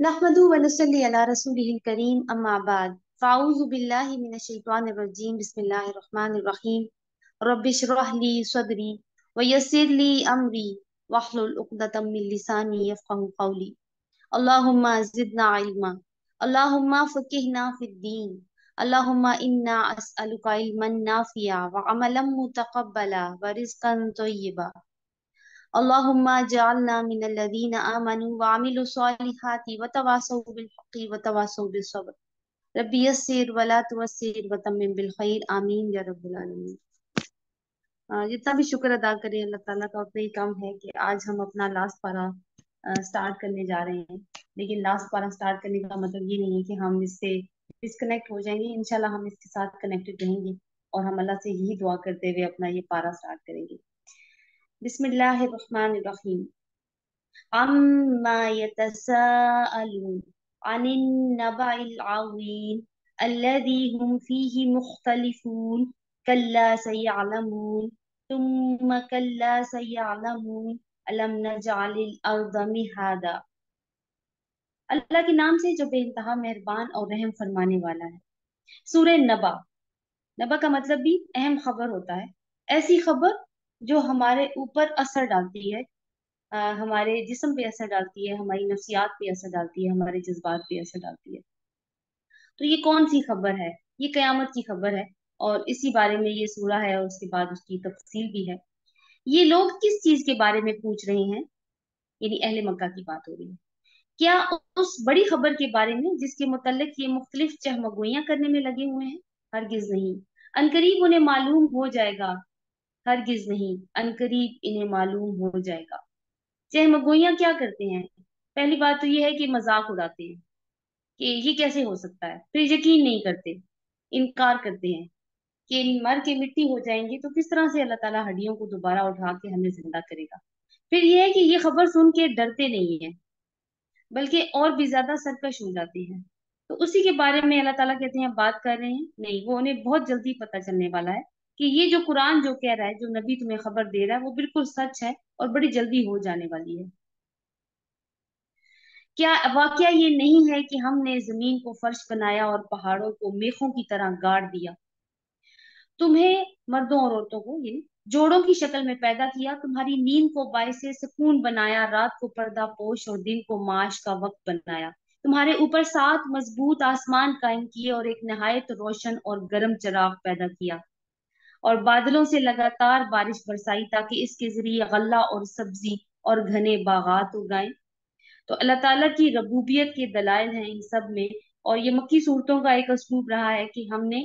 नहमदुहु व नसल्ली अला रसूलिहिल करीम अम्मा बाद फ़ाऊज़ु बिल्लाहि मिनश शैतानिर रजीम बिस्मिल्लाहिर रहमानिर रहीम रब्बि इश्रह ली सदरी व यस्सिर ली अमरी वहलुल उक़दतम मिन लिसानी यफ़क़हू क़ौली अल्लाहुम्मा ज़िदना इल्मा अल्लाहुम्मा फ़क़िहना फ़िद्दीन अल्लाहुम्मा इन्ना अस्अलुका इल्मन नाफ़िआ व अमलन मुतक़ब्बला व रिज़्क़न तय्यिबा अल्लाहुम्मा जअलना मिनल्लज़ीना आमनू व अमिलुस्सॉलिहाति व तवासौ बिल हक़्क़ि व तवासौ बिस सब्र रब्बि यस्सिर व ला तुअस्सिर व तम्मिम बिल खैर आमीन या रब्बल आलमीन। जितना भी शुक्र अदा करें अल्लाह ताला का उतना ही कम है कि आज हम अपना लास्ट पारा स्टार्ट करने जा रहे हैं। लेकिन लास्ट पारा स्टार्ट करने का मतलब ये नहीं है कि हम इससे डिस्कनेक्ट हो जाएंगे। इंशाल्लाह हम इसके साथ कनेक्टेड रहेंगे और हम अल्लाह से यही दुआ करते हुए अपना ये पारा स्टार्ट करेंगे। बिस्मिल्लाहिर रहमानिर रहीम। अम्मा यतसाअलून अनिन नबइल अज़ीम अल्लज़ी हुम फीही मुख्तलिफून कल्ला सयअलमून तुम्मा कल्ला सयअलमून अलम नजअलिल अर्ज़ मिहादा। अल्लाह के नाम से जो बेइंतहा मेहरबान और रहम फरमाने वाला है। सूरह नबा। नबा का मतलब भी अहम खबर होता है। ऐसी खबर जो हमारे ऊपर असर डालती है, हमारे जिस्म पे असर डालती है, हमारी नफ्सियात पे असर डालती है, हमारे जज्बात पे असर डालती है। तो ये कौन सी खबर है? ये कयामत की खबर है और इसी बारे में ये सूरा है और उसके बाद उसकी तफसील भी है। ये लोग किस चीज के बारे में पूछ रहे हैं? यानी अहले मक्का की बात हो रही है। क्या उस बड़ी खबर के बारे में जिसके मुतल्लिक ये मुख्तलिफ चहमगोइयां करने में लगे हुए हैं? हरगिज नहीं। अनकरीब उन्हें मालूम हो जाएगा। हरगिज नहीं, अनकरीब इन्हें मालूम हो जाएगा। चहमगोइयां क्या करते हैं? पहली बात तो ये है कि मजाक उड़ाते हैं कि ये कैसे हो सकता है, फिर यकीन नहीं करते, इनकार करते हैं कि मर के मिट्टी हो जाएंगे तो किस तरह से अल्लाह ताला हड्डियों को दोबारा उठा के हमें जिंदा करेगा। फिर ये है कि ये खबर सुन के डरते नहीं है, बल्कि और भी ज्यादा सरकश हो जाते हैं। तो उसी के बारे में अल्लाह ताला कहते हैं बात कर रहे हैं, नहीं, वो उन्हें बहुत जल्दी पता चलने वाला है कि ये जो कुरान जो कह रहा है, जो नबी तुम्हें खबर दे रहा है, वो बिल्कुल सच है और बड़ी जल्दी हो जाने वाली है। क्या वाकया ये नहीं है कि हमने जमीन को फर्श बनाया और पहाड़ों को मेखों की तरह गाड़ दिया? तुम्हें, मर्दों और औरतों को, ये जोड़ों की शक्ल में पैदा किया, तुम्हारी नींद को बायसे सुकून बनाया, रात को पर्दा पोश और दिन को माश का वक्त बनाया, तुम्हारे ऊपर 7 मजबूत आसमान कायम किए और एक नहायत रोशन और गर्म चराग पैदा किया, और बादलों से लगातार बारिश बरसाई ताकि इसके जरिए गल्ला और सब्जी और घने बागात उगाएं। तो अल्लाह ताला की रबूबियत के दलाइल हैं इन सब में। और ये मक्की सूरतों का एक असलूब रहा है कि हमने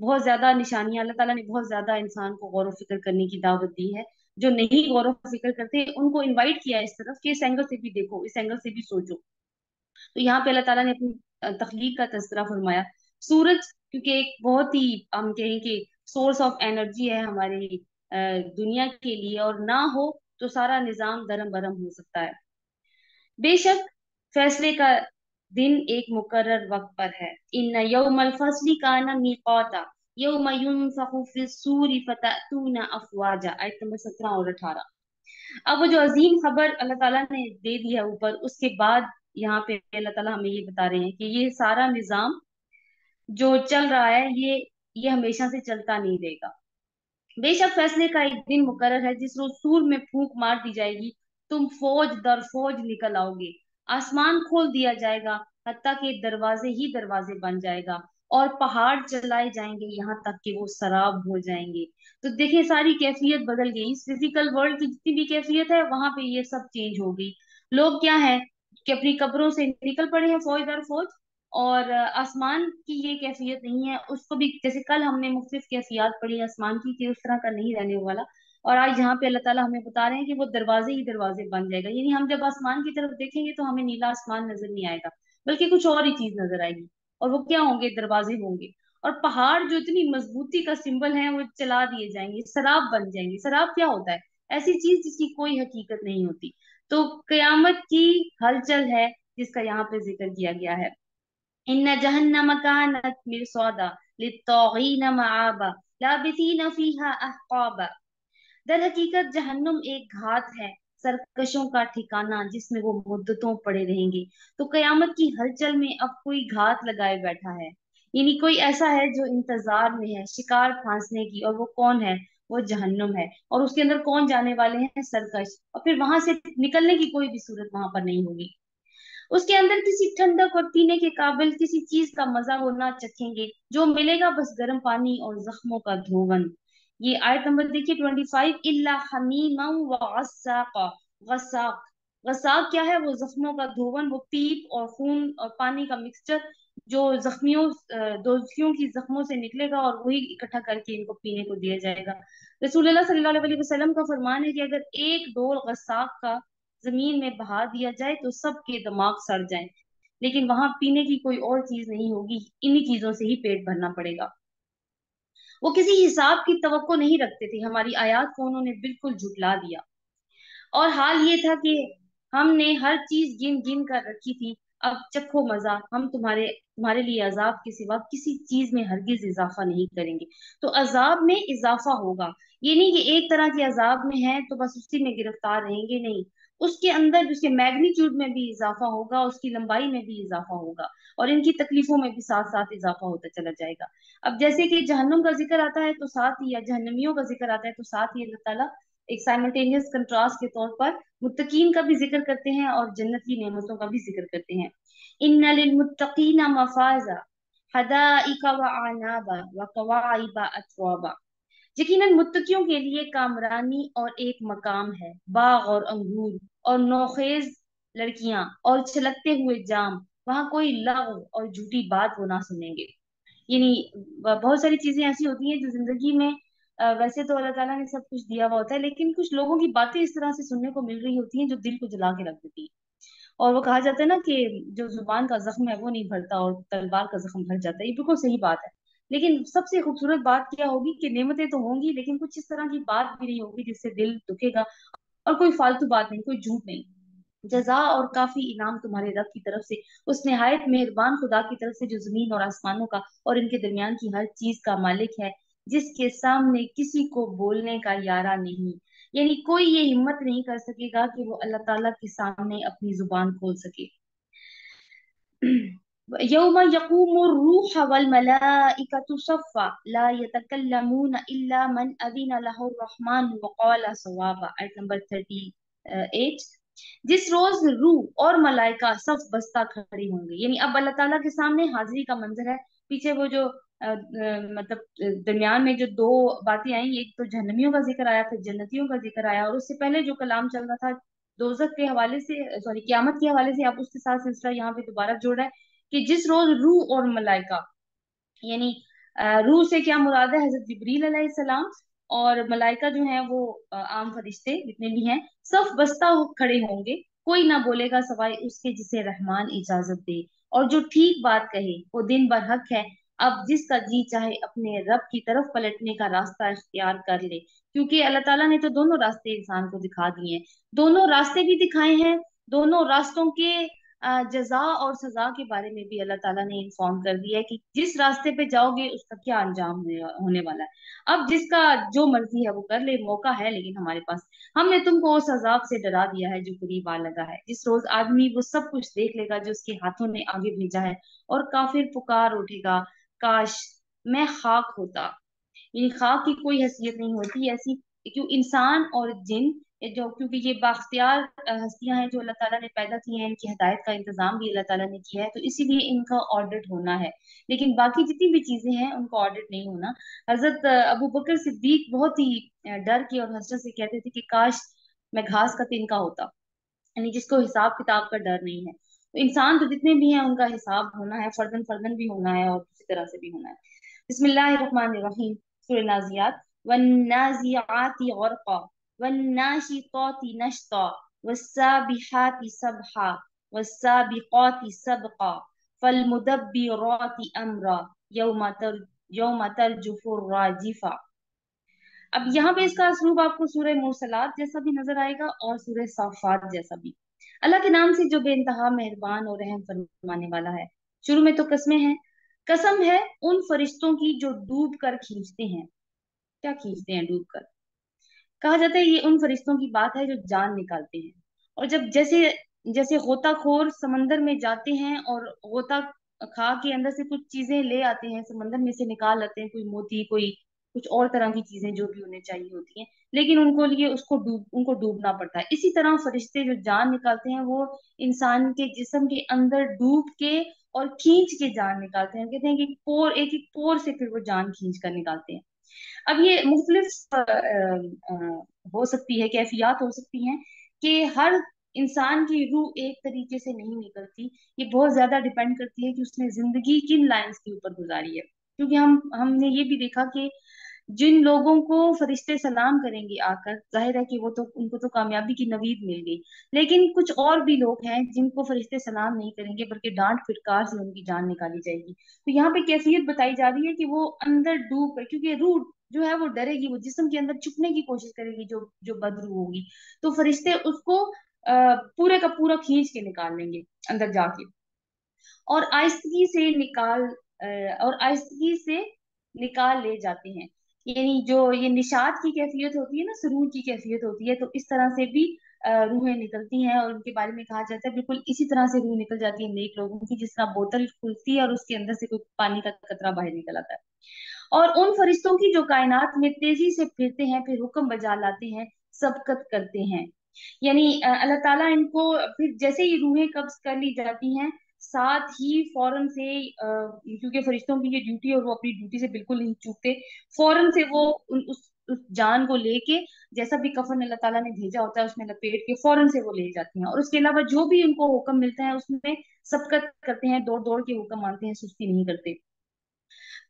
बहुत ज्यादा निशानियां, अल्लाह ताला ने बहुत ज्यादा इंसान को गौर व फिक्र करने की दावत दी है। जो नहीं गौर व फिक्र करते उनको इनवाइट किया है इस तरफ कि इस एंगल से भी देखो, इस एंगल से भी सोचो। तो यहाँ पे अल्लाह ताला ने अपनी तख्लीक का तज़किरा फरमाया। सूरज, क्योंकि एक बहुत ही, हम कहें कि सोर्स ऑफ एनर्जी है हमारी दुनिया के लिए, और ना हो तो सारा निजाम दरम बरम हो सकता है। बेशक फैसले का दिन एक मुकर्रर वक्त पर है। इन्ना यौमल फस्ली काना मीक़ाता यौम युनफ़ख़ु फ़िस्सूरि फ़तअतूना अफ़वाजा। आयत नंबर 17 और 18। अब वो जो अजीम खबर अल्लाह ताला ने दे दी है ऊपर, उसके बाद यहाँ पे अल्लाह ताला हमें ये बता रहे हैं कि ये सारा निजाम जो चल रहा है, ये हमेशा से चलता नहीं रहेगा। बेशक फैसले का एक दिन मुकर्रर है जिस रोज सूर में फूंक मार दी जाएगी, तुम फौज दर फौज निकल आओगे, आसमान खोल दिया जाएगा, हत्ता कि दरवाजे ही दरवाजे बन जाएगा, और पहाड़ चलाए जाएंगे यहाँ तक कि वो सराब हो जाएंगे। तो देखिए, सारी कैफियत बदल गई। इस फिजिकल वर्ल्ड की जितनी भी कैफियत है वहां पे ये सब चेंज हो गई। लोग क्या है कि अपनी कब्रों से निकल पड़े हैं फौज दर फौज, और आसमान की ये कैफियत नहीं है। उसको भी, जैसे कल हमने मुख्तलिफ कैफियत पढ़ी आसमान की, कि उस तरह का नहीं रहने वाला। और आज यहाँ पे अल्लाह ताला हमें बता रहे हैं कि वो दरवाजे ही दरवाजे बन जाएगा। यानी हम जब आसमान की तरफ देखेंगे तो हमें नीला आसमान नजर नहीं आएगा, बल्कि कुछ और ही चीज नजर आएगी। और वो क्या होंगे? दरवाजे होंगे। और पहाड़ जो इतनी मजबूती का सिंबल है वो चला दिए जाएंगे, सराब बन जाएंगे। सराब क्या होता है? ऐसी चीज जिसकी कोई हकीकत नहीं होती। तो कयामत की हलचल है जिसका यहाँ पे जिक्र किया गया है। इन्न जहन्नम कानत मिर्सौदा लित्तागीन मआबा लाबिथीन फीहा अहकाबा। दर हकीकत जहन्नुम एक घात है सरकशों का ठिकाना जिसमें वो मुद्दतों पड़े रहेंगे। तो कयामत की हलचल में अब कोई घात लगाए बैठा है, यानी कोई ऐसा है जो इंतजार में है शिकार फांसने की, और वो कौन है? वो जहन्नुम है, और उसके अंदर कौन जाने वाले हैं? सरकश। और फिर वहां से निकलने की कोई भी सूरत वहां पर नहीं होगी। उसके अंदर किसी ठंडक और पीने के काबिल किसी चीज का मजा वो ना चखेंगे, जो मिलेगा बस गर्म पानी और जख्मों का धोवन। ये आयत नंबर देखिए 25, इल्ला हमीमा व गस्साका। गस्साक, गस्साक क्या है? वो जख्मों का धोवन, वो पीप और खून और पानी का मिक्सचर जो दोजियों की जख्मों से निकलेगा, और वही इकट्ठा करके इनको पीने को दिया जाएगा। रसूलुल्लाह सल्लल्लाहु अलैहि वसल्लम का फरमान है कि अगर एक डोल गस्साक का जमीन में बहा दिया जाए तो सबके दिमाग सड़ जाएं, लेकिन वहां पीने की कोई और चीज नहीं होगी, इन्हीं चीजों से ही पेट भरना पड़ेगा। वो किसी हिसाब की तवक्को नहीं रखते थे, हमारी आयत को उन्होंने बिल्कुल झुटला दिया। और हाल ये था कि हमने हर चीज गिन गिन कर रखी थी, अब चखो मजा, हम तुम्हारे तुम्हारे लिए अजाब के सिवा किसी चीज में हरगिज इजाफा नहीं करेंगे। तो अजाब में इजाफा होगा, ये नहीं कि एक तरह के अजाब में है तो बस उसी में गिरफ्तार रहेंगे, नहीं, उसके अंदर उसके मैग्नीट्यूड में भी इजाफा होगा, उसकी लंबाई में भी इजाफा होगा, और इनकी तकलीफों में भी साथ साथ इजाफा होता चला जाएगा। अब जैसे कि जहन्नुम का जिक्र आता है तो साथ ही, या जहन्नमियों का जिक्र आता है तो साथ ही अल्लाह ताला एक साइमल्टेनियस कंट्रास्ट के तौर पर मुत्तकीन का भी जिक्र करते हैं और जन्नत की नेमतों का भी जिक्र करते हैं। इन्ना लिलमुत्तकीना मफाजा हदाइका व अनाबा व कवाइबा अत्वाबा। यकीनन मुत्तकियों के लिए कामरानी और एक मकाम है, बाग और अंगूर और नौखेज लड़कियां और छलकते हुए जाम, वहां कोई लग़्व और झूठी बात वो ना सुनेंगे। यानी बहुत सारी चीजें ऐसी होती हैं जो जिंदगी में वैसे तो अल्लाह ताला ने सब कुछ दिया हुआ होता है, लेकिन कुछ लोगों की बातें इस तरह से सुनने को मिल रही होती हैं जो दिल को जला के रख देती हैं। और वो कहा जाता है ना कि जो जुबान का जख्म है वो नहीं भरता और तलवार का जख्म भर जाता है, ये बिल्कुल सही बात है। लेकिन सबसे खूबसूरत बात क्या होगी कि नेमतें तो होंगी, लेकिन कुछ इस तरह की बात भी नहीं होगी जिससे दिल दुखेगा, और कोई फालतू बात नहीं, कोई झूठ नहीं। जजा और काफी इनाम तुम्हारे रब की तरफ से, उस निहायत मेहरबान खुदा की तरफ से जो जमीन और आसमानों का और इनके दरमियान की हर चीज का मालिक है, जिसके सामने किसी को बोलने का यारा नहीं। यानी कोई ये हिम्मत नहीं कर सकेगा कि वो अल्लाह ताला के सामने अपनी जुबान खोल सके। यौम यकूमु रूह वल मलाइकतु सफ़्फ़ा ला यतकल्लमून इल्ला मन अज़िन लहु रहमान व क़ाला सवाबा। आयत नंबर 38। जिस रोज रूह और मलाइका सफ बस्ता खड़े होंगे, यानी अब अल्लाह ताला के सामने हाजिरी का मंजर है। पीछे वो जो मतलब दरमियान में जो दो बातें आई, एक तो जहन्नमियों का जिक्र आया, फिर जन्नतियों का जिक्र आया, और उससे पहले जो कलाम चल रहा था दोजख के हवाले से, सॉरी क्यामत के हवाले से, अब उसके साथ सिलसिला यहाँ पे दोबारा जोड़ रहा है कि जिस रोज रूह और मलाइका, यानी रूह से क्या मुराद है? हजरत जिब्रील अलैहिस्सलाम, और मलाइका जो है वो आम फरिश्ते जितने भी हैं, सब बस्ता हो खड़े होंगे, कोई ना बोलेगा सवाए उसके जिसे रहमान इजाजत दे, और जो ठीक बात कहे वो दिन भर हक है। अब जिसका जी चाहे अपने रब की तरफ पलटने का रास्ता इख्तियार कर ले, क्योंकि अल्लाह ताला ने तो दोनों रास्ते इंसान को दिखा दिए हैं, दोनों रास्ते भी दिखाए हैं, दोनों रास्तों के जजा और सजा के बारे में भी अल्लाह ताला ने इन्फॉर्म कर दिया है कि जिस रास्ते पे जाओगे उसका क्या अंजाम होने वाला है। अब जिसका जो मर्जी है वो कर ले, मौका है लेकिन हमारे पास। हमने तुमको उस अजाब से डरा दिया है जो करीब आ लगा है, जिस रोज आदमी वो सब कुछ देख लेगा जो उसके हाथों ने आगे भेजा है, और काफिर पुकार उठेगा, काश मैं खाक होता। यानी खाक की कोई हैसियत नहीं होती ऐसी, क्यों इंसान और जिन, ये जो, क्योंकि ये बाख्तियार हस्तियां हैं जो अल्लाह ताला ने पैदा की हैं, इनकी हिदायत का इंतजाम भी अल्लाह ताला ने किया है, तो इसीलिए इनका ऑडिट होना है। लेकिन बाकी जितनी भी चीजें हैं उनका ऑडिट नहीं होना। हजरत अबू बकर सिद्दीक बहुत ही डर के और हसरत से कहते थे कि काश मैं घास का तिनका होता, यानी जिसको हिसाब किताब का डर नहीं है। तो इंसान तो जितने भी हैं उनका हिसाब होना है, फर्दन फर्दन भी होना है और किसी तरह से भी होना है। बिस्मिल्लाहिर्रहमानिर्रहीम। सूरह नाजियात। वन्नाजिआति गरक़ा वन्नाशिताति नश्ता वस्साबिहाति सबहा वस्साबिकाति सबका फलमुदब्बिराति अमरा यौम तरजुफुर राजिफा। अब यहाँ पे इसका असलूब आपको सूरह मुरसलात जैसा भी नजर आएगा और सूरह साफात जैसा भी। अल्लाह के नाम से जो बेइंतहा मेहरबान और रहम फरमाने वाला है। शुरू में तो कस्में हैं। कसम है उन फरिश्तों की जो डूब कर खींचते हैं। क्या खींचते हैं डूब कर? कहा जाता है ये उन फरिश्तों की बात है जो जान निकालते हैं। और जब जैसे जैसे गोताखोर समंदर में जाते हैं और गोता खा के अंदर से कुछ चीजें ले आते हैं, समंदर में से निकाल आते हैं, कोई मोती, कोई कुछ और तरह की चीजें जो भी उन्हें चाहिए होती हैं, लेकिन उनको डूबना पड़ता है। इसी तरह फरिश्ते जो जान निकालते हैं वो इंसान के जिस्म के अंदर डूब के और खींच के जान निकालते हैं। कहते हैं कि एक एक पोर से फिर वो जान खींच कर निकालते हैं। अब ये मुख्तलिफ हो सकती है, कैफियत हो सकती हैं कि हर इंसान की रूह एक तरीके से नहीं निकलती। ये बहुत ज्यादा डिपेंड करती है कि उसने जिंदगी किन लाइंस के ऊपर गुजारी है। क्योंकि हमने ये भी देखा कि जिन लोगों को फरिश्ते सलाम करेंगे आकर, जाहिर है कि वो तो उनको तो कामयाबी की नवीद मिल गई। लेकिन कुछ और भी लोग हैं जिनको फरिश्ते सलाम नहीं करेंगे, बल्कि डांट फटकार से उनकी जान निकाली जाएगी। तो यहाँ पे कैफियत बताई जा रही है कि वो अंदर डूब कर, क्योंकि रूह जो है वो डरेगी, वो जिस्म के अंदर छुपने की कोशिश करेगी, जो जो बदरू होगी। तो फरिश्ते उसको पूरे का पूरा खींच के निकाल लेंगे अंदर जाके, और आहिस्तगी से और आहिस्तगी से निकाल ले जाते हैं। यानी जो ये निशात की कैफियत होती है ना, सुरूर की कैफियत होती है, तो इस तरह से भी रूहें निकलती हैं। और उनके बारे में कहा जाता है बिल्कुल इसी तरह से रूह निकल जाती है नेक लोगों की, जिस तरह बोतल खुलती है और उसके अंदर से कोई पानी का कतरा बाहर निकल आता है। और उन फरिश्तों की जो कायनात में तेजी से फिरते हैं, फिर हुक्म बजा लाते हैं, सबकत करते हैं। यानी अल्लाह ताला इनको फिर जैसे ही रूहें कब्ज कर ली जाती हैं, साथ ही फौरन से क्योंकि फरिश्तों की ये ड्यूटी है और वो अपनी ड्यूटी से बिल्कुल नहीं चूकते, फौरन से वो उस जान को लेके, जैसा भी कफन अल्लाह ताला ने भेजा होता है उसमें लपेट के फौरन से वो ले जाती हैं। और उसके अलावा जो भी उनको हुक्म मिलता है उसमें सबकत करते हैं, दौड़ दौड़ के हुक्म मानते हैं, सुस्ती नहीं करते।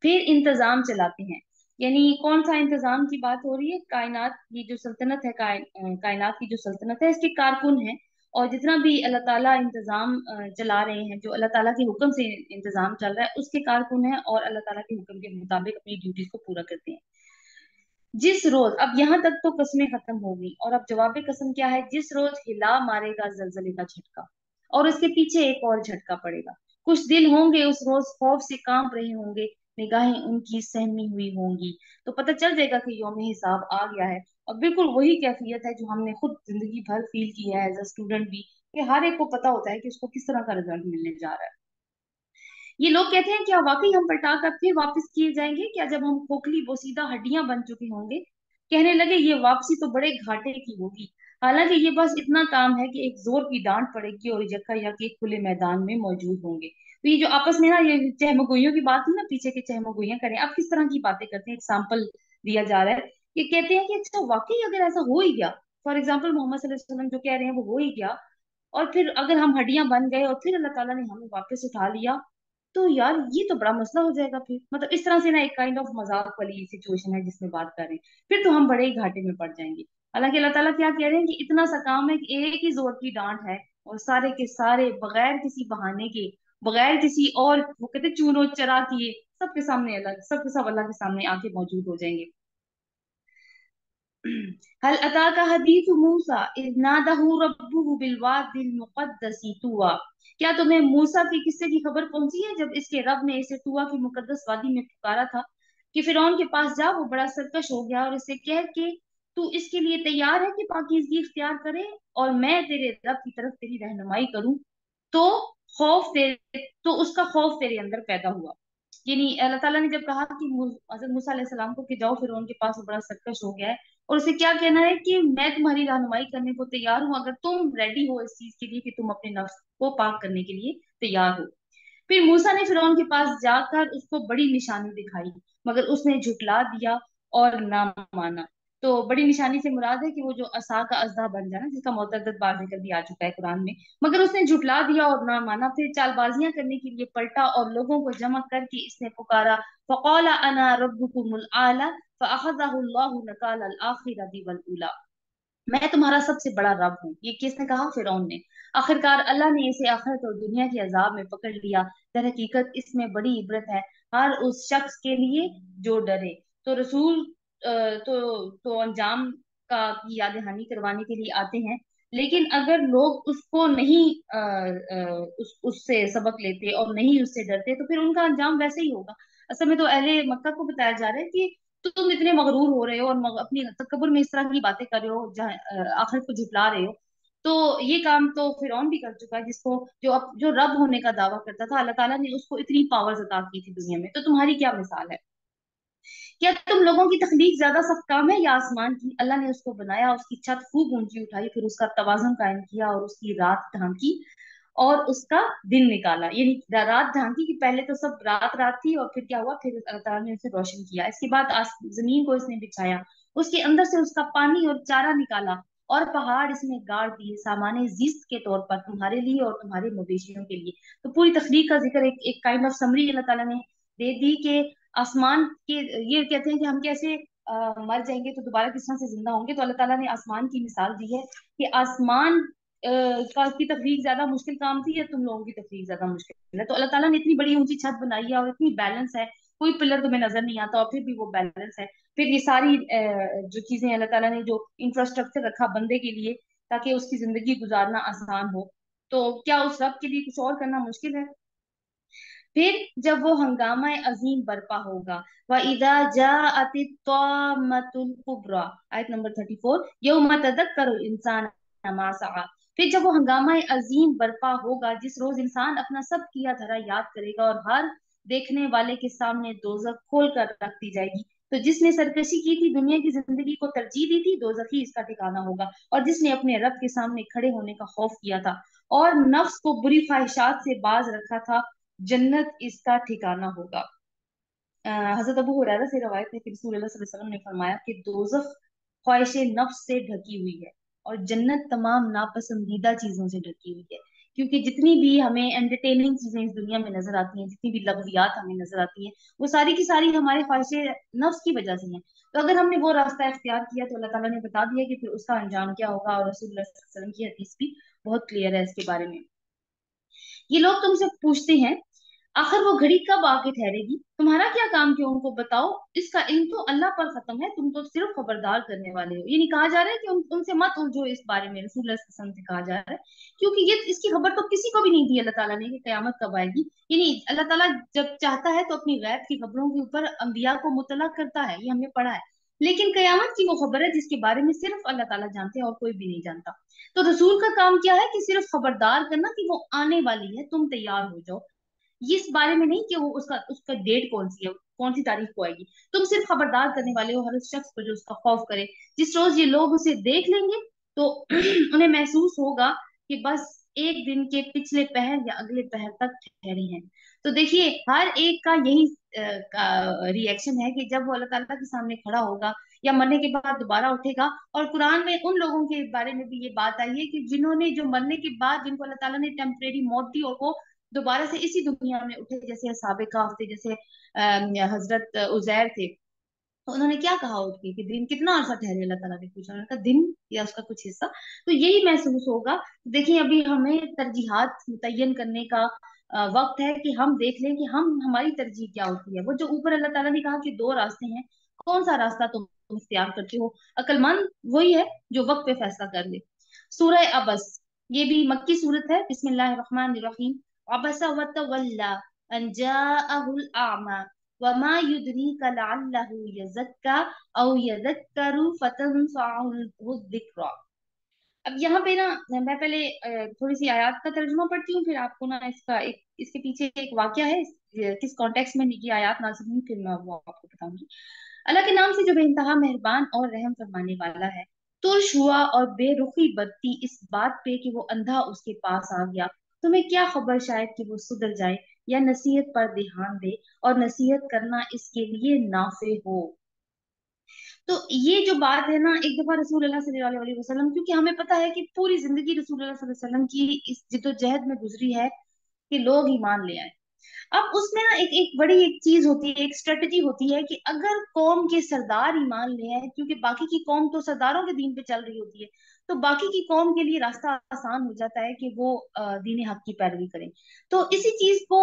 फिर इंतजाम चलाते हैं। यानी कौन सा इंतजाम की बात हो रही है? कायनात की जो सल्तनत है, कायनात की जो सल्तनत है, इसके कारकुन है। और जितना भी अल्लाह ताला इंतजाम चला रहे हैं, जो अल्लाह ताला के हुक्म से इंतजाम चल रहा है, उसके कारकुन है और अल्लाह ताला के हुक्म के मुताबिक अपनी ड्यूटीज को पूरा करते हैं। जिस रोज, अब यहाँ तक तो कस्में खत्म हो गई, और अब जवाब कसम क्या है? जिस रोज हिला मारेगा जलजले का झटका, और उसके पीछे एक और झटका पड़ेगा। कुछ दिल होंगे उस रोज खौफ से कांप रहे होंगे, निगाहें उनकी सहमी हुई होंगी। तो पता चल जाएगा कि यौम हिसाब आ गया है। और बिल्कुल वही कैफियत है जो हमने खुद जिंदगी भर फील की है एज अ स्टूडेंट भी, कि हर एक को पता होता है कि उसको किस तरह का रिजल्ट मिलने जा रहा है। ये लोग कहते हैं क्या वाकई हम पलटा कर फिर वापस किए जाएंगे क्या, जब हम खोखली बोसीदा हड्डियां बन चुके होंगे? कहने लगे ये वापसी तो बड़े घाटे की होगी। हालांकि ये बस इतना काम है कि एक जोर की डांट पड़ेगी और यक्का यक्के खुले मैदान में मौजूद होंगे। तो ये जो आपस में ना ये चहमगोइयों की बात है ना, पीछे के चहमगोइयां करें, आप किस तरह की बातें करते हैं, एग्जाम्पल दिया जा रहा है। ये कहते हैं कि अच्छा वाकई अगर ऐसा हो ही गया, फॉर एग्जाम्पल मोहम्मद सल्लल्लाहु अलैहि वसल्लम जो कह रहे हैं वो हो ही गया, और फिर अगर हम हड्डियां बन गए और फिर अल्लाह ताला ने हमें वापस उठा लिया, तो यार ये तो बड़ा मसला हो जाएगा। फिर मतलब इस तरह से ना एक काइंड ऑफ मजाक वाली सिचुएशन है जिसमें बात कर रहे हैं, फिर तो हम बड़े ही घाटे में पड़ जाएंगे। हालांकि अल्लाह ताला क्या कह रहे हैं कि इतना सा काम है कि एक ही जोर की डांट है, और सारे के सारे बगैर किसी बहाने के, बगैर किसी और वो कहते चूनो चरा किए, सबके सामने अलग, सबके सब अल्लाह के सामने आके मौजूद हो जाएंगे। हल अता का हदीस मूसा इज़ नादहु रब्बुहु बिल वादिल मुक़द्दसी तुवा। क्या तुम्हें मूसा के किस्से की खबर पहुंची है जब इसके रब ने इसे तुवा की मुकद्दस वादी में पुकारा था कि फिरौन के पास जा, वो बड़ा सरकश हो गया, और इसे कह के तू इसके लिए तैयार है कि पाकीज़गी इख्तियार करे और मैं तेरे रब की तरफ तेरी रहनुमाई करूं। तो तो उसका खौफ तेरे अंदर पैदा हुआ। यानी अल्लाह ताला ने जब कहा कि हजरत मूसा अलैहि सलाम को कि जाओ फिर उनके पास, वो बड़ा सरकश हो गया है, और उसे क्या कहना है कि मैं तुम्हारी रहनुमाई करने को तैयार हूं, अगर तुम रेडी हो इस चीज के लिए कि तुम अपने नफ्स को पाक करने के लिए तैयार हो। फिर मूसा ने फिरौन के पास जाकर उसको बड़ी निशानी दिखाई, मगर उसने झुटला दिया और ना माना। तो बड़ी निशानी से मुराद है कि वो जो असा का अजदा बन जाना, जिसका मुतअद्दिद बार जिक्र भी आ चुका है कुरान में। मगर उसने झुटला दिया और ना माना, फिर चालबाजियां करने के लिए पलटा और लोगों को जमा करके इसने पुकारा, फ़क़ाला अना रब्बुकुमुल आला फ़अख़ज़हु नकाल अल आखिरति वल ऊला। मैं तुम्हारा सबसे बड़ा रब हूँ। ये किसने कहा? फिरौन ने। आखिरकार अल्लाह ने इसे आखिरत और दुनिया के अजाब में पकड़ लिया। दर हकीकत इसमें बड़ी इबरत है हर उस शख्स के लिए जो डरे। तो रसूल तो अंजाम की याद दहानी करवाने के लिए आते हैं, लेकिन अगर लोग उसको नहीं उससे सबक लेते और नहीं उससे डरते, तो फिर उनका अंजाम वैसे ही होगा। असल में तो अहले मक्का को बताया जा रहा है कि तो तुम इतने मगरूर हो रहे हो और अपनी तकब्बुर में इस तरह की बातें कर रहे हो, जहाँ आखिरत को झुटला रहे हो। तो ये काम तो फिरौन भी कर चुका है, जिसको जो रब होने का दावा करता था, अल्लाह ताला ने उसको इतनी पावर्स अता की थी दुनिया में। तो तुम्हारी क्या मिसाल है? क्या तुम लोगों की तकलीफ ज्यादा सख्त काम है या आसमान की? अल्लाह ने उसको बनाया, उसकी छत खूब ऊंची उठाई, फिर उसका तवाज़ुन कायम किया और उसकी रात ढांकी और उसका दिन निकाला। यानी रात ढांकी कि पहले तो सब रात रात थी, और फिर क्या हुआ, फिर अल्लाह ताला ने उसे रोशन किया। इसके बाद जमीन को इसने बिछाया, उसके अंदर से उसका पानी और चारा निकाला, और पहाड़ इसमें गाड़ दिए सामान्य जीस्त के तौर पर तुम्हारे लिए और तुम्हारे मवेशियों के लिए। तो पूरी तखलीक का जिक्र एक काइंड ऑफ समरी अल्लाह ताला ने दे दी कि आसमान के, ये कहते हैं कि हम कैसे मर जाएंगे तो दोबारा किस तरह से जिंदा होंगे। तो अल्लाह ताला ने आसमान की मिसाल दी है कि आसमान की तफरीक ज्यादा मुश्किल काम थी या तुम लोगों की तफरीक ज्यादा मुश्किल है। तो अल्लाह ताला ने इतनी बड़ी ऊंची छत बनाई है और इतनी बैलेंस है, कोई पिलर तुम्हें नजर नहीं आता और फिर भी वो बैलेंस है। फिर ये सारी जो चीजें अल्लाह ताला ने जो इंफ्रास्ट्रक्चर रखा बंदे के लिए ताकि उसकी जिंदगी गुजारना आसान हो, तो क्या उस रब के लिए कुछ और करना मुश्किल है? फिर जब वो हंगामा अजीम बरपा होगा, व इदा जाअति तौमतुल कुब्रा, आयत नंबर 34, यौम तदक्करु इंसान मा सआ। फिर जब वो हंगामा अजीम बरपा होगा, जिस रोज इंसान अपना सब किया धरा याद करेगा और हर देखने वाले के सामने दोजख खोल कर रख दी जाएगी। तो जिसने सरकशी की थी, दुनिया की जिंदगी को तरजीह दी थी, दोजख ही इसका ठिकाना होगा। और जिसने अपने रब के सामने खड़े होने का खौफ किया था और नफ्स को बुरी ख्वाहिशात से बाज रखा था, जन्नत इसका ठिकाना होगा। हजरत अबू हुरैरा से रवायत है कि रसूल अल्लाह सल्लल्लाहु अलैहि वसल्लम ने फरमाया कि दोजख ख्वाहिश नफ्स से ढकी हुई है और जन्नत तमाम नापसंदीदा चीजों से ढकी हुई है। क्योंकि जितनी भी हमें एंटरटेनिंग चीजें इस दुनिया में नजर आती हैं, जितनी भी लग्वियात हमें नजर आती हैं, वो सारी की सारी हमारे ख्वाहिश नफ्स की वजह से हैं। तो अगर हमने वो रास्ता इख्तियार किया तो अल्लाह ताला ने बता दिया कि फिर उसका अंजाम क्या होगा, और रसूल अल्लाह सल्लल्लाहु अलैहि वसल्लम की हदीस भी बहुत क्लियर है इसके बारे में। ये लोग तुमसे पूछते हैं, आखिर वो घड़ी कब आके ठहरेगी, तुम्हारा क्या काम, क्यों उनको बताओ, इसका इल्म तो अल्लाह पर खत्म है, तुम तो सिर्फ खबरदार करने वाले हो। ये नहीं कहा जा रहा है कि उनसे मत उलझो इस बारे में, रसूल सल्लल्लाहु अलैहि वसल्लम से कहा जा रहा है, क्योंकि ये इसकी खबर तो किसी को भी नहीं दी अल्लाह ताला ने कि कयामत कब आएगी। यानी अल्लाह ताला जब चाहता है तो अपनी गैब की खबरों के ऊपर अंबिया को मुतला करता है, ये हमने पढ़ा है। लेकिन कयामत की वो खबर है जिसके बारे में सिर्फ अल्लाह ताला जानते हैं और कोई भी नहीं जानता। तो रसूल का काम क्या है कि सिर्फ खबरदार करना कि वो आने वाली है, तुम तैयार हो जाओ। ये इस बारे में नहीं कि वो उसका उसका डेट कौन सी है, कौन सी तारीख को आएगी। तुम सिर्फ खबरदार करने वाले हो हर उस शख्स को जो उसका खौफ करे। जिस रोज ये लोग उसे देख लेंगे तो उन्हें महसूस होगा कि बस एक दिन के पिछले पहर या अगले पहर तक ठहरे हैं। तो देखिए, हर एक का यही रिएक्शन है कि जब वो अल्लाह ताला के सामने खड़ा होगा या मरने के बाद दोबारा उठेगा। और कुरान में उन लोगों के बारे में भी ये बात आई है कि जिन्होंने, जो मरने के बाद जिनको अल्लाह ताला ने टेम्परेरी मौत दी और वो दोबारा से इसी दुनिया में उठे, जैसे असहाबे कहफ थे, जैसे हजरत उजैर थे। तो उन्होंने क्या कहा उठ के कि दिन कितना अर्सा ठहरे, अल्लाह ताला ने पूछा, उन्होंने कहा दिन या उसका कुछ हिस्सा। तो यही महसूस होगा। देखिए, अभी हमें तरजीहात मुतय्यन करने का वक्त है कि हम देख लें कि हम हमारी तरजीह क्या होती है। वो जो ऊपर अल्लाह ताला ने कहा कि दो रास्ते हैं, कौन सा रास्ता तुम इख्तियार करते हो? अक्लमंद वही है जो वक्त पे फैसला कर ले। सूरह अबस, ये भी मक्की सूरत है। बिस्मिल्लाहिर रहमानिर रहीम। अबसा व तवल्ला अन जाअहुल आमा वमा युद्रीका लअल्लहु यज़क्का औ यज़क्करु फतंफअहु ज़िक्रा। अब यहाँ पे ना, मैं पहले थोड़ी सी आयत का तर्जुमा पढ़ती हूँ, फिर आपको ना इसका एक, इसके पीछे एक वाकया है, किस कॉन्टेक्स्ट में ये आयत नाज़िल हुई, फिर मैं वो आपको बताऊंगी। अल्लाह के नाम से जो बेइंतहा मेहरबान और रहम फरमाने वाला है। तुर्श हुआ और बेरुखी बरती इस बात पे कि वो अंधा उसके पास आ गया। तुम्हें क्या खबर, शायद कि वो सुधर जाए या नसीहत पर ध्यान दे, और नसीहत करना इसके लिए नाफे हो। तो ये जो बात है ना, एक दफा रसूल अल्लाह सल्लल्लाहु अलैहि वसल्लम, क्योंकि हमें पता है कि पूरी जिंदगी रसूल अल्लाह सल्लल्लाहु अलैहि वसल्लम की इस जिद्दोजहद में गुजरी है कि लोग ईमान ले आए। अब उसमें ना एक एक बड़ी एक चीज होती है, एक स्ट्रेटजी होती है कि अगर कौम के सरदार ईमान ले आए, क्योंकि बाकी की कौम तो सरदारों के दीन पे चल रही होती है, तो बाकी की कौम के लिए रास्ता आसान हो जाता है कि वो दीन हक की पैरवी करें। तो इसी चीज को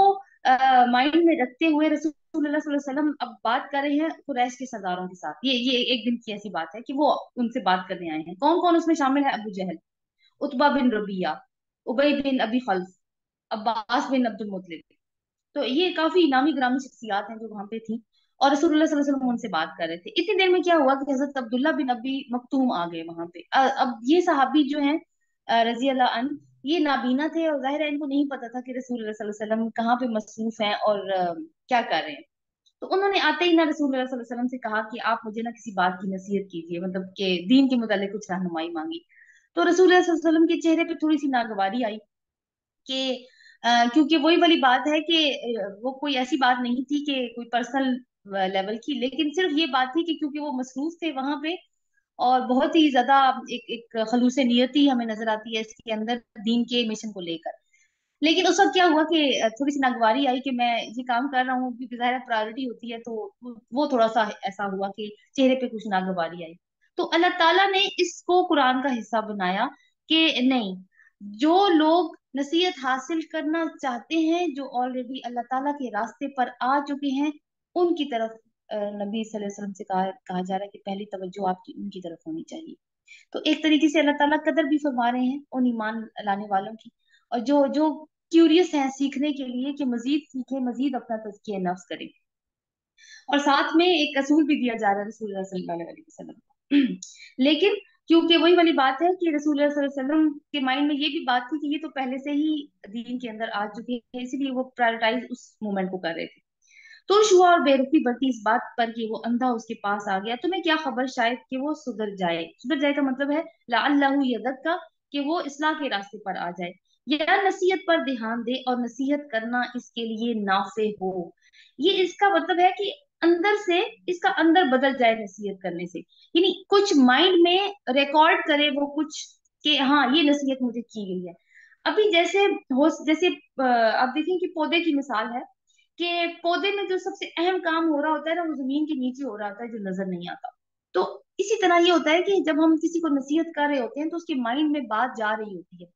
माइंड में रखते हुए रसूलुल्लाह सल्लल्लाहु अलैहि वसल्लम अब बात कर रहे हैं कुरैश के सरदारों के साथ। ये एक दिन की ऐसी बात है कि वो उनसे बात करने आए हैं। कौन कौन उसमें शामिल है? अबू जहल, उतबा बिन रबिया, उबई बिन अबी खल्फ, अब्बास बिन अब्दुल मुत्तलिब। तो ये काफी नामी गिरामी शख्सियात हैं जो वहां पे थी। और रसूलुल्लाह सल्लल्लाहु अलैहि वसल्लम उनसे बात कर रहे थे। इतनी देर में क्या हुआ कि हजरत अब्दुल्ला बिन अबी मक्तूम आ गए वहां पे। अब ये सहाबी जो हैं रजी अल्लाह अन, ये नाबीना थे और जाहिर है इनको नहीं पता था कि रसूलुल्लाह सल्लल्लाहु अलैहि वसल्लम कहाँ पे मसरूफ हैं और क्या कर रहे हैं। तो उन्होंने आते ही ना रसूलुल्लाह सल्लल्लाहु अलैहि वसल्लम से कहा कि आप मुझे ना किसी बात की नसीहत कीजिए, मतलब कि दीन के मुतालिक कुछ रहनुमाई मांगी। तो रसूलुल्लाह सल्लल्लाहु अलैहि वसल्लम के चेहरे पे थोड़ी सी नागवारी आई कि क्योंकि वही वाली बात है कि वो कोई ऐसी बात नहीं थी कि कोई पर्सनल लेवल की, लेकिन सिर्फ ये बात थी कि क्योंकि वो मसरूफ थे वहां पे, और बहुत ही ज्यादा एक एक खलूस नियति हमें नजर आती है इसके अंदर दीन के मिशन को लेकर। लेकिन उस वक्त क्या हुआ कि थोड़ी सी नागवारी आई कि मैं ये काम कर रहा हूँ, क्योंकि ज़ाहिर प्रायोरिटी होती है, तो वो थोड़ा सा ऐसा हुआ कि चेहरे पे कुछ नागवारी आई। तो अल्लाह ताला ने इसको कुरान का हिस्सा बनाया कि नहीं, जो लोग नसीहत हासिल करना चाहते हैं, जो ऑलरेडी अल्लाह ताला के रास्ते पर आ चुके हैं, उनकी तरफ नबी सल्लल्लाहु अलैहि वसल्लम से कहा जा रहा है कि पहली तवज्जो आपकी उनकी तरफ होनी चाहिए। तो एक तरीके से अल्लाह ताला कदर भी फरमा रहे हैं उन ईमान लाने वालों की, और जो जो क्यूरियस हैं सीखने के लिए कि मजीद सीखे, मजीद अपना तज़किया नफ्स करें। और साथ में एक असूल भी दिया जा रहा है रसूलुल्लाह सल्लल्लाहु अलैहि वसल्लम को। लेकिन क्योंकि वही वाली बात है कि रसूलुल्लाह सल्लल्लाहु अलैहि वसल्लम के माइंड में ये भी बात थी कि ये तो पहले से ही दीन के अंदर आ चुके हैं, इसलिए वो प्रायोरिटाइज उस मोमेंट को कर रहे थे। तुर्श हुआ और बेरुखी बढ़ती इस बात पर कि वो अंधा उसके पास आ गया। तुम्हें क्या खबर, शायद कि वो सुधर जाए। सुधर जाए का मतलब है लअल्लहु यज़क्का, कि वो इस्लाह के रास्ते पर आ जाए, या नसीहत पर ध्यान दे और नसीहत करना इसके लिए नाफे हो। ये इसका मतलब है कि अंदर से, इसका अंदर बदल जाए नसीहत करने से, यानी कुछ माइंड में रिकॉर्ड करे वो कुछ, कि हाँ ये नसीहत मुझे की गई है। अभी जैसे जैसे आप देखें कि पौधे की मिसाल है कि पौधे में जो सबसे अहम काम हो रहा होता है ना, वो जमीन के नीचे हो रहा होता है, जो नजर नहीं आता। तो इसी तरह ये होता है कि जब हम किसी को नसीहत कर रहे होते हैं तो उसके माइंड में बात जा रही होती है।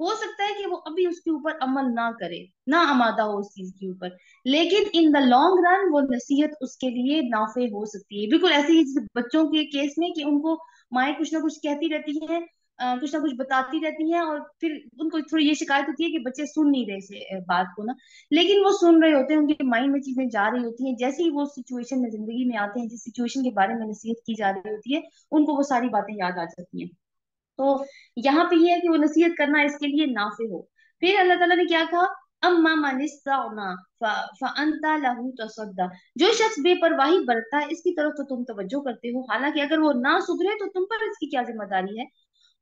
हो सकता है कि वो अभी उसके ऊपर अमल ना करे, ना आमादा हो उस चीज के ऊपर, लेकिन इन द लॉन्ग रन वो नसीहत उसके लिए नाफे हो सकती है। बिल्कुल ऐसे ही जैसे बच्चों के केस में कि उनको माएं कुछ ना कुछ कहती रहती हैं, कुछ ना कुछ बताती रहती हैं, और फिर उनको थोड़ी ये शिकायत होती है कि बच्चे सुन नहीं रहे बात को ना, लेकिन वो सुन रहे होते हैं, उनके माइंड में चीजें जा रही होती हैं। जैसे ही वो सिचुएशन में, जिंदगी में आते हैं, जिस सिचुएशन के बारे में नसीहत की जा रही होती है, उनको वो सारी बातें याद आ जाती हैं। तो यहाँ पे ये है कि वो नसीहत करना इसके लिए नाफे हो। फिर अल्लाह ताला ने क्या कहा, अम्मा मन इस्तगना फअंता लहू तसद्दा। जो शख्स बेपरवाही बरतता है इसकी तरफ तो तुम तवज्जो करते हो, हालांकि अगर वो ना सुधरे तो तुम पर इसकी क्या जिम्मेदारी है।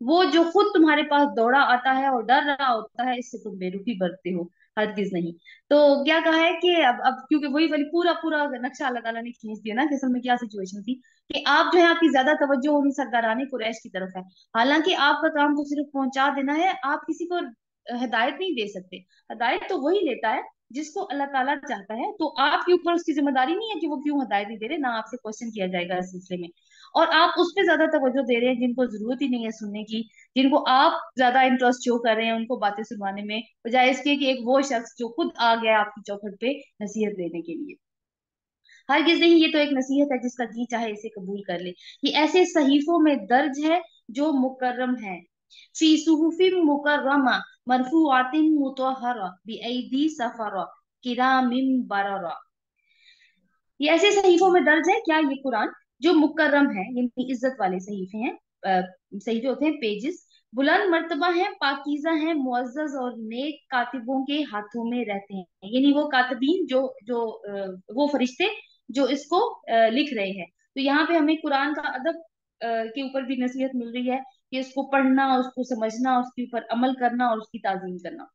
वो जो खुद तुम्हारे पास दौड़ा आता है और डर रहा होता है, इससे तुम बेरुखी बरतते हो, हरगिज नहीं। तो क्या कहा है कि अब क्योंकि वही वाली पूरा पूरा नक्शा अल्लाह ताला ने खींच दिया ना कि असल में क्या सिचुएशन थी, कि आप जो है, आपकी ज्यादा तवज्जो उन सरदारानी कुरैश की तरफ है। हालांकि आपका काम तो सिर्फ पहुंचा देना है, आप किसी को हिदायत नहीं दे सकते। हिदायत तो वही लेता है जिसको अल्लाह ताला चाहता है, तो आपके ऊपर उसकी जिम्मेदारी नहीं है कि वो क्यों हिदायत नहीं दे रहे, ना आपसे क्वेश्चन किया जाएगा इस सिलसिले में। और आप उस पर ज्यादा तवज्जो दे रहे हैं जिनको जरूरत ही नहीं है सुनने की, जिनको आप ज्यादा इंटरेस्ट शो कर रहे हैं उनको बातें सुनवाने में, बजाय इसके कि एक वो शख्स जो खुद आ गया आपकी चौखट पे नसीहत देने के लिए। हरगिज नहीं, ये तो एक नसीहत है, जिसका जी चाहे इसे कबूल कर ले। ये ऐसे सहीफों में दर्ज है जो मुकर्रम है, फी सुहुफिन मुकर्रमा मरफूआतिन मुतहहरा बिअयदी सफरा किरामिन बररा। ये ऐसे सहीफों में दर्ज है, क्या ये कुरान, जो मुकर्रम है, यानी इज्जत वाले सहीफे हैं। सहीफे होते हैं पेजेस, बुलंद मर्तबा हैं, पाकीज़ा हैं, मुअज्जज और नेक कातिबों के हाथों में रहते हैं। यानी वो कातिबीन जो जो वो फरिश्ते जो इसको लिख रहे हैं। तो यहाँ पे हमें कुरान का अदब के ऊपर भी नसीहत मिल रही है कि उसको पढ़ना, उसको समझना, उसके ऊपर अमल करना और उसकी ताजीम करना।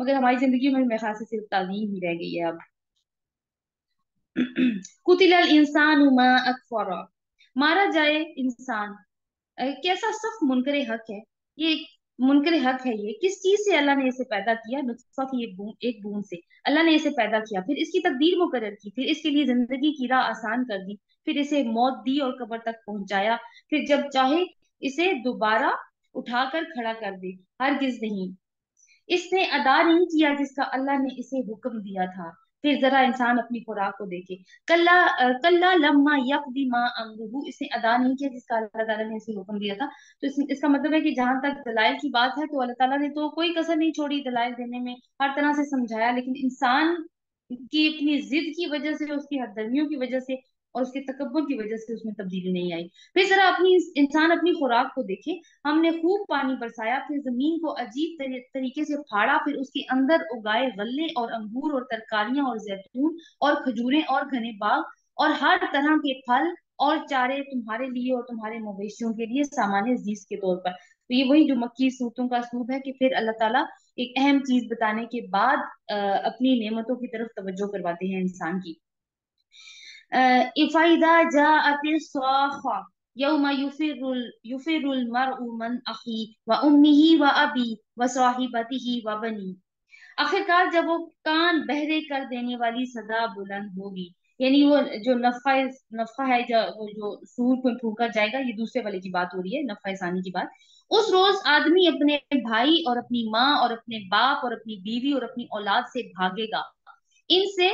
मगर हमारी जिंदगी में मेरे ख्याल से सिर्फ ताजीम ही रह गई है अब। कुतिलल इंसान मा अकफरा, मारा जाए इंसान। कैसा सख्त मुनकरे हक है ये, मुनकरे हक है ये। किस चीज से अल्लाह ने इसे पैदा किया, नुत्फा की एक बूंद से अल्लाह ने इसे पैदा किया, फिर इसकी तकदीर मुकर्रर की, फिर इसके लिए जिंदगी की राह आसान कर दी, फिर इसे मौत दी और कब्र तक पहुंचाया, फिर जब चाहे इसे दोबारा उठाकर खड़ा कर दे। हरगिज नहीं, इसने अदा नहीं किया जिसका अल्लाह ने इसे हुक्म दिया था। फिर जरा इंसान अपनी खुराक को देखे, कल्ला लम्मा यक़दी मा अमरुहु, इसने अदा नहीं किया जिसका अल्लाह ताला ने इसे हुक्म दिया था। तो इसका मतलब है कि जहां तक दलाइल की बात है, तो अल्लाह ताला ने तो कोई कसर नहीं छोड़ी दलाइल देने में, हर तरह से समझाया, लेकिन इंसान कि अपनी जिद की वजह से, उसकी हथधर्मियों की वजह से और उसके तकब्बुर की वजह से उसमें तब्दीली नहीं आई। फिर जरा इंसान अपनी खुराक को देखे। हमने खूब पानी बरसाया, फिर जमीन को अजीब तरीके से फाड़ा, फिर उसके अंदर उगाए गल्ले और अंगूर और तरकारियां और जैतून और खजूरें और घने बाग और हर तरह के फल और चारे तुम्हारे लिए और तुम्हारे मवेशियों के लिए सामान्य जीज के तौर पर। तो ये वही जो मक्की सूरतों का असलूब है कि फिर अल्लाह ताला एक अहम चीज बताने के बाद अपनी नेमतों की तरफ तवज्जो करवाते हैं इंसान की। इफ़ाइदा जाअति स्वाखा यौमा युफिरुल मरउ मन अखी व उम्मिही व अबी व साहिबतिही व बनी। आखिरकार जब वो कान बहरे कर देने वाली सदा बुलंद होगी, यानी वो जो नफा है, जो वो जो सूर पे फूका जाएगा, ये दूसरे वाले की बात हो रही है, नफा सानी की बात। उस रोज आदमी अपने भाई और अपनी माँ और अपने बाप और अपनी बीवी और अपनी औलाद से भागेगा। इनसे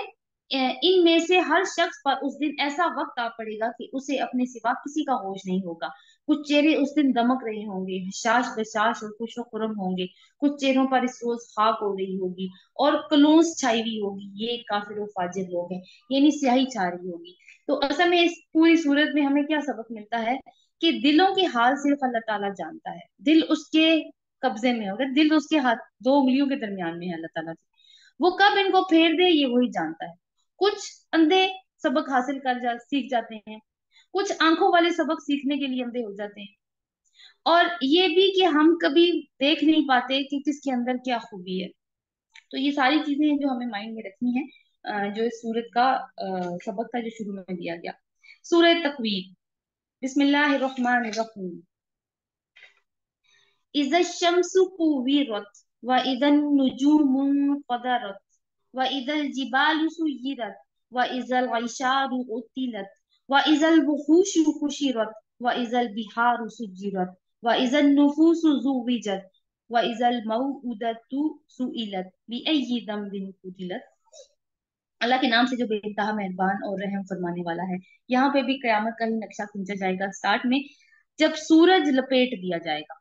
इनमें से हर शख्स पर उस दिन ऐसा वक्त आ पड़ेगा कि उसे अपने सिवा किसी का होश नहीं होगा। कुछ चेहरे उस दिन दमक रहे होंगे, हशाश बशाश और खुश खुरम होंगे। कुछ चेहरों पर इस रोज खाक हो रही होगी और कलूस छाई हुई होगी, ये काफिर और फाजिर लोग हैं, यानी स्याही छा रही होगी। तो असल में इस पूरी सूरत में हमें क्या सबक मिलता है कि दिलों के हाल सिर्फ अल्लाह ताला जानता है। दिल उसके कब्जे में होगा, दिल उसके हाथ, दो उंगलियों के दरमियान में है अल्लाह ताला के। वो कब इनको फेर दे ये वही जानता है। कुछ अंधे सबक हासिल सीख जाते हैं, कुछ आंखों वाले सबक सीखने के लिए अंधे हो जाते हैं। और ये भी कि हम कभी देख नहीं पाते कि किसके अंदर क्या खूबी है। तो ये सारी चीजें हैं जो हमें माइंड में रखनी है, जो इस सूरत का सबक था जो शुरू में दिया गया। सूरह तकवीर। बिस्मिल्लाहिर्रहमानिर्रहीम। इज़ा शम्सु कुव्विरत व इज़न नुजूमु क़दरत व इज़ल जिबालु सुय्यिरत व इज़ल गैशारु उत्तिलत व इज़ल वुहूशु हुशिरत व इज़ल बिहारु सुज्जिरत व इज़न नुफूसु ज़ुव्विजत व इज़ल मौऊदतु सुइलत बिअय्यि ज़ंबिन क़ुतिलत। अल्लाह के नाम से जो बेइंतहा मेहरबान और रहम फरमाने वाला है। यहाँ पे भी कयामत का ही नक्शा खींचा जाएगा स्टार्ट में। जब सूरज लपेट दिया जाएगा,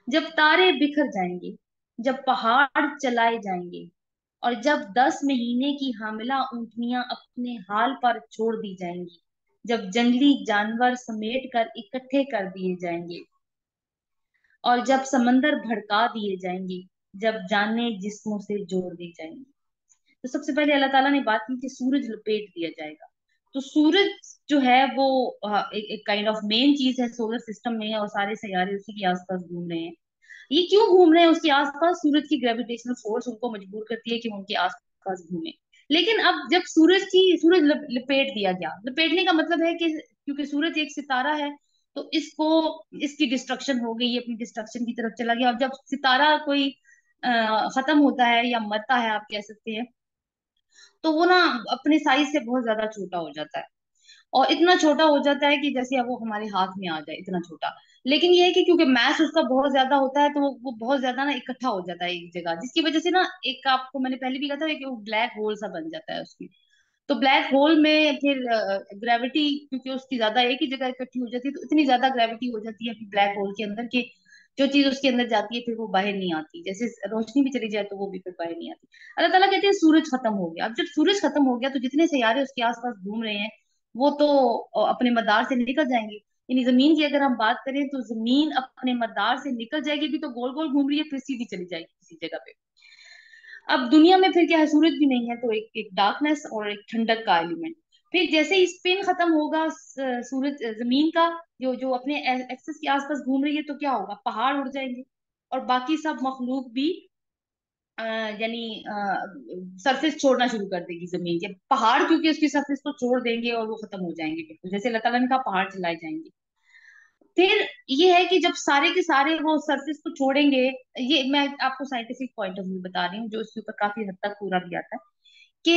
जब तारे बिखर जाएंगे, जब पहाड़ चलाए जाएंगे और जब 10 महीने की हामिला ऊंटनियां अपने हाल पर छोड़ दी जाएंगी, जब जंगली जानवर समेट कर इकट्ठे कर दिए जाएंगे और जब समंदर भड़का दिए जाएंगे, जब जाने जिस्मों से जोड़ दी जाएंगी। तो सबसे पहले अल्लाह ताला ने बात की कि सूरज लपेट दिया जाएगा। तो सूरज जो है वो एक काइंड ऑफ मेन चीज है सोलर सिस्टम में, और सारे सैयारे उसी के आसपास घूम रहे हैं। ये क्यों घूम रहे हैं उसके आसपास? सूरज की ग्रेविटेशनल फोर्स उनको मजबूर करती है कि वो उनके आसपास घूमे। लेकिन अब जब सूरज लपेट दिया गया, लपेटने का मतलब है कि क्योंकि सूरज एक सितारा है, तो इसको इसकी डिस्ट्रक्शन हो गई, ये अपनी डिस्ट्रक्शन की तरफ चला गया। और जब सितारा कोई खत्म होता है या मरता है आप कह सकते हैं, तो वो ना अपने साइज से बहुत ज्यादा छोटा हो जाता है, और इतना छोटा हो जाता है कि जैसे अब वो हमारे हाथ में आ जाए, इतना छोटा। लेकिन ये है कि क्योंकि मैस उसका बहुत ज्यादा होता है, तो वो बहुत ज्यादा ना इकट्ठा हो जाता है एक जगह, जिसकी वजह से ना एक, आपको मैंने पहले भी कहा था कि वो ब्लैक होल सा बन जाता है उसमें। तो ब्लैक होल में फिर ग्रेविटी, क्योंकि उसकी ज्यादा एक ही जगह इकट्ठी हो जाती है, तो इतनी ज्यादा ग्रेविटी हो जाती है ब्लैक होल के अंदर कि जो चीज उसके अंदर जाती है फिर वो बाहर नहीं आती। जैसे रोशनी भी चली जाए तो वो भी फिर बाहर नहीं आती। अल्लाह ताला कहते हैं सूरज खत्म हो गया। अब जब सूरज खत्म हो गया तो जितने सियारे उसके आसपास घूम रहे हैं वो तो अपने मदार से निकल जाएंगे। यानी जमीन की अगर हम बात करें तो जमीन अपने मदार से निकल जाएगी, भी तो गोल गोल घूम रही है, फिर सीधी चली जाएगी किसी जगह पे। अब दुनिया में फिर क्या है, सूरज भी नहीं है, तो एक डार्कनेस और एक ठंडक का एलिमेंट। फिर जैसे ही स्पिन खत्म होगा सूरज जमीन का, जो जो अपने एक्सिस के आसपास घूम रही है, तो क्या होगा, पहाड़ उड़ जाएंगे और बाकी सब मखलूक भी यानी सरफेस छोड़ना शुरू कर देगी जमीन के। पहाड़ क्योंकि उसकी सरफेस को छोड़ देंगे और वो खत्म हो जाएंगे, बिल्कुल जैसे अल्लाह ताला ने कहा पहाड़ चलाए जाएंगे। फिर ये है कि जब सारे के सारे वो सरफेस को छोड़ेंगे, ये मैं आपको साइंटिफिक पॉइंट ऑफ व्यू बता रही हूँ जो इसके ऊपर काफी हद तक पूरा भी आता है, कि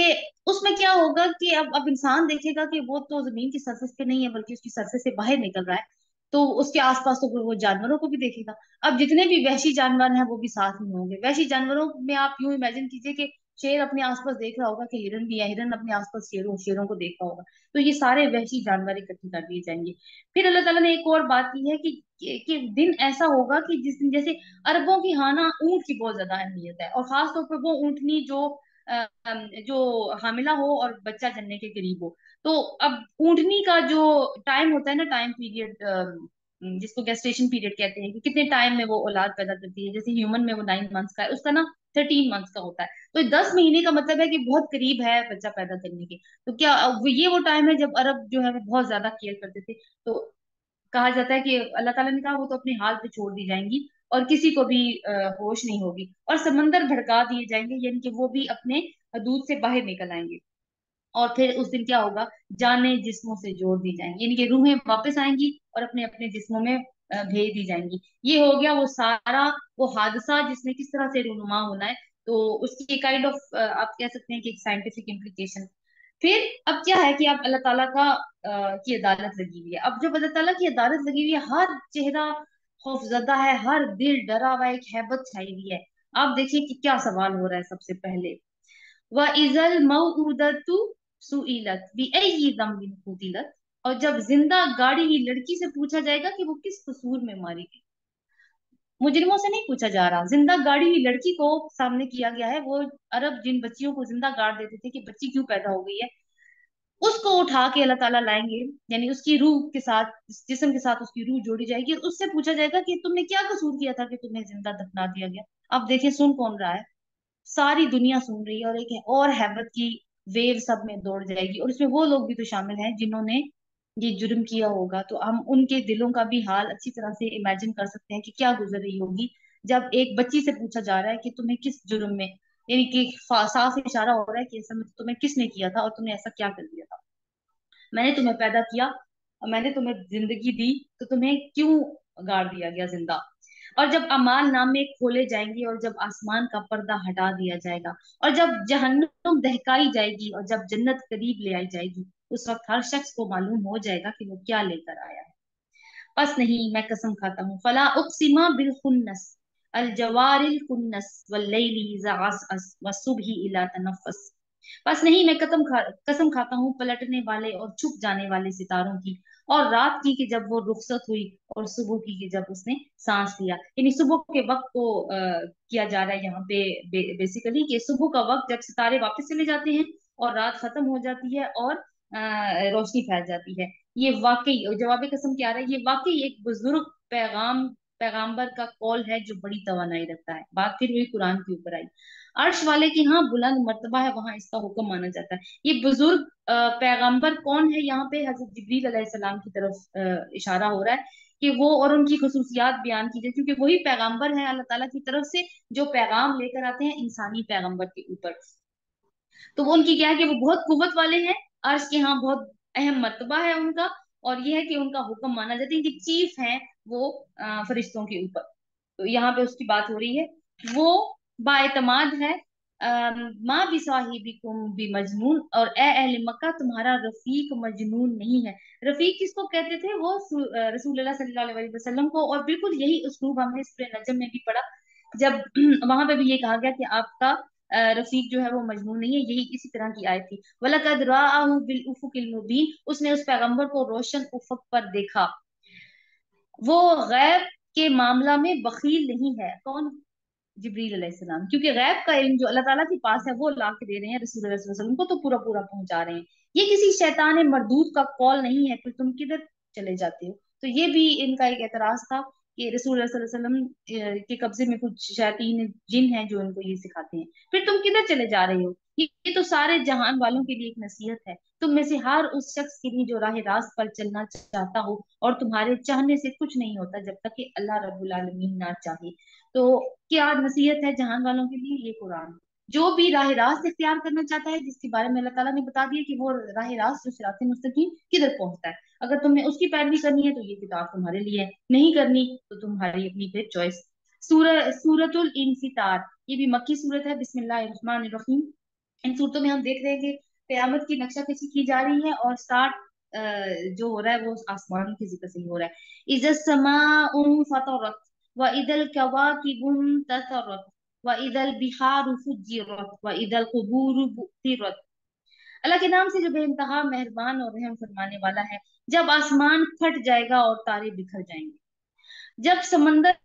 उसमें क्या होगा कि अब इंसान देखेगा कि वो तो जमीन की सरफेस पे नहीं है बल्कि उसकी सरफेस से बाहर निकल रहा है। तो उसके आसपास तो वो जानवरों को भी देखेगा। अब जितने भी वहशी जानवर हैं वो भी साथ में होंगे। वहशी जानवरों में आप यूं इमेजिन कीजिए कि शेर अपने आसपास देख रहा होगा कि हिरन भी है, हिरन अपने आसपास शेरों शेरों को देख रहा होगा। तो ये सारे वहशी जानवर इकट्ठे कर दिए जाएंगे। फिर अल्लाह ताला ने एक और बात की है कि दिन ऐसा होगा कि जिस दिन जैसे अरबों की हाँ ना ऊंट की बहुत ज्यादा अहमियत है, और खास तौर पर वो ऊंटनी जो जो हामिला हो और बच्चा जनने के करीब हो। तो अब ऊँटनी का जो टाइम होता है ना, टाइम पीरियड, जिसको गेस्टेशन पीरियड कहते हैं, कि कितने टाइम में वो औलाद पैदा करती है, जैसे ह्यूमन में वो 9 मंथ्स का है, उसका ना 13 मंथ्स का होता है। तो 10 महीने का मतलब है कि बहुत करीब है बच्चा पैदा करने के। तो क्या ये वो टाइम है जब अरब जो है वो बहुत ज्यादा केयर करते थे। तो कहा जाता है कि अल्लाह ताला ने कहा वो तो अपने हाल पे छोड़ दी जाएंगी, और किसी को भी होश नहीं होगी, और समंदर भड़का दिए जाएंगे, यानी कि वो भी अपने हदूद से बाहर निकल आएंगे। और फिर उस दिन क्या होगा, जाने जिस्मों से जोड़ दी जाएंगी, यानी कि रूहें वापस आएंगी और अपने अपने जिस्मों में भेज दी जाएंगी। ये हो गया वो सारा वो हादसा जिसने किस तरह से रूनुमा होना है। तो उसकी काइंड ऑफ आप कह सकते हैं कि एक साइंटिफिक इम्प्लीकेशन। फिर अब क्या है कि अब अल्लाह ताला का की अदालत लगी हुई है। अब जब अल्लाह ताला की अदालत लगी हुई है, हर चेहरा खौफजदा है, हर दिल डरा हुआ है, एक हैबत छाई हुई है। आप देखिए कि क्या सवाल हो रहा है सबसे पहले। व इजल मऊदतु सुइलत बिअय्यि ज़म्बिन कुतिलत। और जब जिंदा गाड़ी हुई लड़की से पूछा जाएगा कि वो किस कसूर में मारी गई। मुजरिमों से नहीं पूछा जा रहा, जिंदा गाड़ी हुई लड़की को सामने किया गया है। वो अरब जिन बच्चियों को जिंदा गाड़ देते थे कि बच्ची क्यों पैदा हो गई है, उसको उठा के अल्लाह ताला लाएंगे, यानी उसकी रूह के साथ, जिस्म के साथ उसकी रूह जोड़ी जाएगी, और उससे पूछा जाएगा कि तुमने क्या कसूर किया था कि तुम्हें जिंदा दफना दिया गया। अब देखिए सुन कौन रहा है, सारी दुनिया सुन रही है, और एक और हैबत की वेव सब में दौड़ जाएगी, और इसमें वो लोग भी तो शामिल हैं जिन्होंने ये जुर्म किया होगा। तो हम उनके दिलों का भी हाल अच्छी तरह से इमेजिन कर सकते हैं कि क्या गुजर रही होगी जब एक बच्ची से पूछा जा रहा है कि तुम्हें किस जुर्म में, यानी कि साफ इशारा हो रहा है कि असल में तुम्हें किसने किया था और तुमने ऐसा क्या कर दिया था। मैंने तुम्हें पैदा किया और मैंने तुम्हें जिंदगी दी, तो तुम्हें क्यों गाड़ दिया गया जिंदा। और जब अमाल नामे खोले जाएंगे, और जब आसमान का पर्दा हटा दिया जाएगा, और जब जहन्नुम दहकाई जाएगी, और जब जन्नत करीब ले आई जाएगी, उस वक्त हर शख्स को मालूम हो जाएगा कि वो क्या लेकर आया है। बस नहीं, मैं कसम खाता हूँ, फला उक़सिमा बिल खुन्नस अल जवारिल कुन्नस वल्लैलि इज़ा असअस वस्सुबहि इला तनफ़्फ़स। बस नहीं, मैं कसम खाता हूँ पलटने वाले और छुप जाने वाले सितारों की, और रात की कि जब वो रुखसत हुई, और सुबह की कि जब उसने सांस लिया। यानी सुबह के वक्त को किया जा रहा है यहाँ पे बेसिकली, कि सुबह का वक्त जब सितारे वापस चले जाते हैं और रात खत्म हो जाती है, और रोशनी फैल जाती है। ये वाकई, और जवाब कसम क्या रहा है, ये वाकई एक बुजुर्ग पैगाम्बर का कौल है जो बड़ी तवानाई रखता है। बात फिर वही कुरान के ऊपर आई। अर्श वाले की हाँ बुलंद मर्तबा है, वहां इसका हुक्म माना जाता है। ये बुजुर्ग पैगंबर कौन है, यहाँ पे हजरत जिब्रील अलैहिस्सलाम की तरफ इशारा हो रहा है कि वो, और उनकी खसूसियात बयान की जाए, क्योंकि वही पैगंबर है अल्लाह ताला की तरफ से जो पैगाम लेकर आते हैं इंसानी पैगंबर के ऊपर। तो वो उनकी क्या है कि वो बहुत कुव्वत वाले हैं, अर्श के यहाँ बहुत अहम मर्तबा है उनका। और ये है कि उनका हुक्म माना जाता है कि चीफ हैं वो फरिश्तों के ऊपर। तो यहाँ पे उसकी बात हो रही है। वो बाएतमाद है, माँ भी साहिबिकुम भी मजनून, और ए अहले मक्का तुम्हारा रफीक मजनून नहीं है। रफीक किसको कहते थे, वो रसूलुल्लाह सल्लल्लाहु अलैहि वसल्लम को। और बिल्कुल यही उसलूब हमने सूरह नजम में भी पढ़ा, जब वहां पे भी ये कहा गया कि आपका रफीक जो है वो मजनून नहीं है, यही इसी तरह की आयत थी। वलकद राअहु बिल उफुकिल मुबीन, उसने उस पैगंबर को रोशन उफक पर देखा। वो गैब के मामला में बखील नहीं है। कौन? जिब्रील अलैहिस्सलाम, क्योंकि गैब का इल्म जो अल्लाह ताला के पास है वो ला के दे रहे हैं रसूल सल्लल्लाहु अलैहि वसल्लम को, तो पूरा पूरा पहुंचा रहे हैं। ये किसी शैतान मरदूद का कॉल नहीं है कि तुम किधर चले जाते हो। तो ये भी इनका एक एतराज था कि रसूल सल्लल्लाहु अलैहि वसल्लम के कब्जे में कुछ शैतान जिन हैं जो इनको ये सिखाते हैं, फिर तुम किधर चले जा रहे हो। ये तो सारे जहान वालों के लिए एक नसीहत है, तुम में से हर उस शख्स के लिए जो राह रास्त पर चलना चाहता हो, और तुम्हारे चाहने से कुछ नहीं होता जब तक कि अल्लाह रब्बुल आलमीन ना चाहे। तो क्या नसीहत है जहान वालों के लिए, ये कुरान। जो भी राह रास्त इख्तियार करना चाहता है, जिसके बारे में अल्लाह ताला ने बता दिया कि वो राह रास्त जो सिरात मुस्तकीम किधर पहुंचता है, अगर तुम्हें उसकी पैरवी करनी है तो ये किताब तुम्हारे लिए है, नहीं करनी तो तुम्हारी अपनी फिर चॉइस। सूरतुल इंफितार, ये भी मक्की सूरत है। बिस्मिल्लाहिर रहमानिर रहीम। इन सूरतों में हम देख रहे हैं कि कयामत की नक्शाकशी की जा रही है, और स्टार्ट जो हो रहा है वो आसमान के जिक्र से ही हो रहा है। इज़ समाउन फतरत व इदल कवाकिबुन तसरत व इदल बिहारु फुज्जिरत व इदल कुबूरु बुतिरत। अल्लाह के नाम से जो बेइंतहा मेहरबान और रहम फरमाने वाला है। जब आसमान फट जाएगा और तारे बिखर जाएंगे, जब समंदर